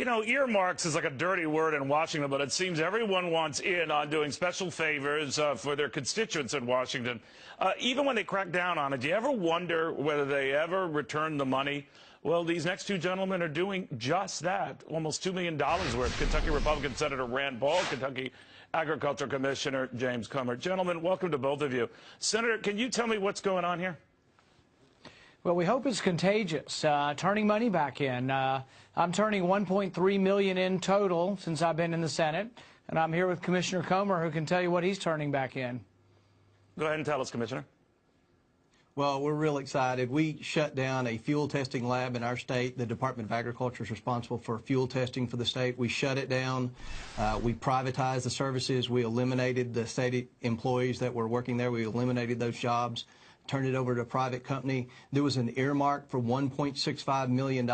You know, earmarks is like a dirty word in Washington, but it seems everyone wants in on doing special favors for their constituents in Washington. Even when they crack down on it, do you ever wonder whether they ever return the money? Well, these next two gentlemen are doing just that. Almost $2 million worth. Kentucky Republican Senator Rand Paul, Kentucky Agriculture Commissioner James Comer. Gentlemen, welcome to both of you. Senator, can you tell me what's going on here? Well, we hope it's contagious, turning money back in. I'm turning $1.3 million in total since I've been in the Senate, and I'm here with Commissioner Comer, who can tell you what he's turning back in. Go ahead and tell us, Commissioner. Well, we're real excited. We shut down a fuel testing lab in our state. The Department of Agriculture is responsible for fuel testing for the state. We shut it down. We privatized the services. We eliminated the state employees that were working there. We eliminated those jobs, turned it over to a private company. There was an earmark for $1.65 million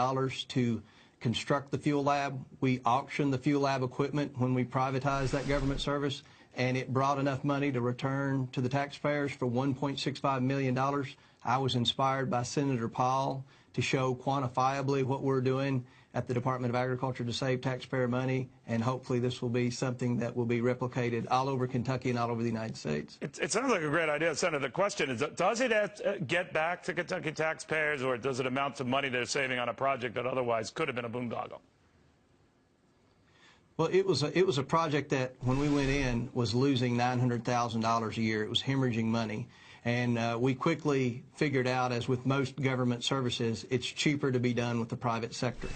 to construct the fuel lab. We auctioned the fuel lab equipment when we privatized that government service, and it brought enough money to return to the taxpayers for $1.65 million. I was inspired by Senator Paul to show quantifiably what we're doing at the Department of Agriculture to save taxpayer money, and hopefully this will be something that will be replicated all over Kentucky and all over the United States. It sounds like a great idea, Senator. The question is, does it get back to Kentucky taxpayers, or does it amount to money they're saving on a project that otherwise could have been a boondoggle? Well, it was a project that, when we went in, was losing $900,000 a year. It was hemorrhaging money. And we quickly figured out, as with most government services, it's cheaper to be done with the private sector.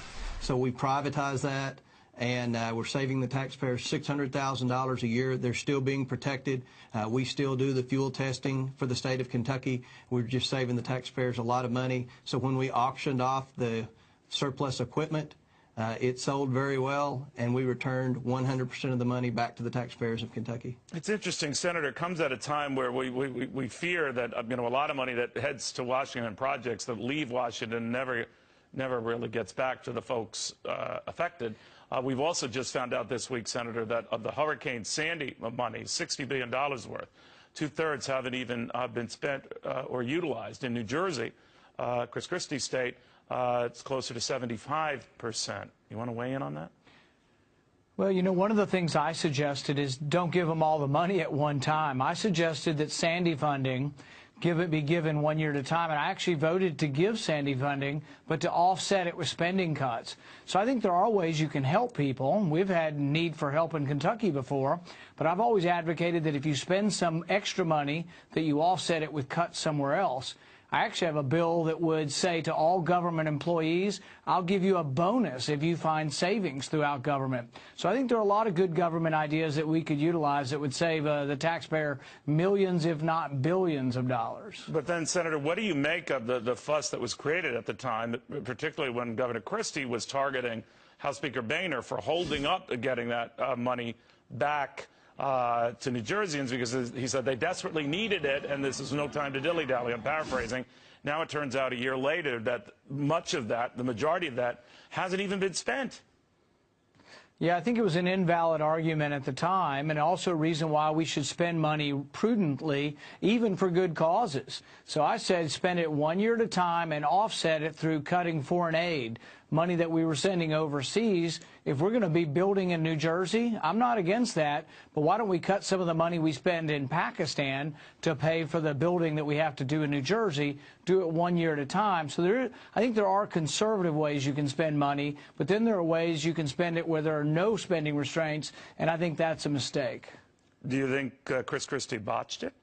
So we privatized that, and we're saving the taxpayers $600,000 a year. They're still being protected. We still do the fuel testing for the state of Kentucky. We're just saving the taxpayers a lot of money. So when we auctioned off the surplus equipment, it sold very well, and we returned 100% of the money back to the taxpayers of Kentucky. It's interesting, Senator. It comes at a time where we fear that a lot of money that heads to Washington, projects that leave Washington, never really gets back to the folks affected. We've also just found out this week, Senator, that of the Hurricane Sandy money, $60 billion worth, two-thirds haven't even been spent or utilized. In New Jersey, Chris Christie's state, it's closer to 75%. You want to weigh in on that? Well, you know, one of the things I suggested is don't give them all the money at one time. I suggested that Sandy funding be given 1 year at a time, and I actually voted to give Sandy funding, but to offset it with spending cuts. So I think there are ways you can help people. We've had need for help in Kentucky before, but I've always advocated that if you spend some extra money, that you offset it with cuts somewhere else. I actually have a bill that would say to all government employees, I'll give you a bonus if you find savings throughout government. So I think there are a lot of good government ideas that we could utilize that would save the taxpayer millions, if not billions of dollars. But then, Senator, what do you make of the fuss that was created at the time, particularly when Governor Christie was targeting House Speaker Boehner for holding up getting that money back to New Jerseyans, because he said they desperately needed it and this is no time to dilly-dally. I'm paraphrasing. Now it turns out a year later that much of that, the majority of that, hasn't even been spent. Yeah, I think it was an invalid argument at the time, and also a reason why we should spend money prudently, even for good causes. So I said spend it 1 year at a time and offset it through cutting foreign aid, money that we were sending overseas. If we're going to be building in New Jersey, I'm not against that, but why don't we cut some of the money we spend in Pakistan to pay for the building that we have to do in New Jersey, do it 1 year at a time. So I think there are conservative ways you can spend money, but then there are ways you can spend it where there are no spending restraints, and I think that's a mistake. Do you think Chris Christie botched it?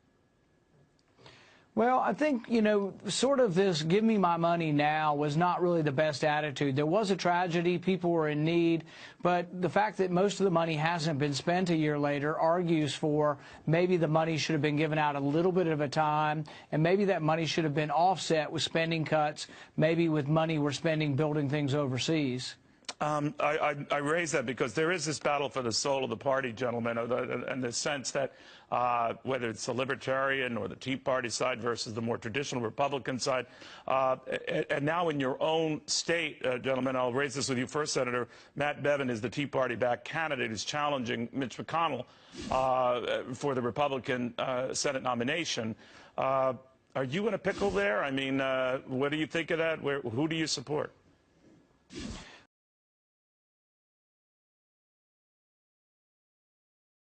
Well, I think, you know, sort of this give me my money now was not really the best attitude. There was a tragedy, people were in need, but the fact that most of the money hasn't been spent a year later argues for maybe the money should have been given out a little bit at a time, and maybe that money should have been offset with spending cuts, maybe with money we're spending building things overseas. I raise that because there is this battle for the soul of the party, gentlemen, and the sense that whether it's the Libertarian or the Tea Party side versus the more traditional Republican side, and now in your own state, gentlemen, I'll raise this with you first, Senator. Matt Bevin is the Tea Party-backed candidate who's challenging Mitch McConnell for the Republican Senate nomination. Are you in a pickle there? I mean, what do you think of that? Who do you support?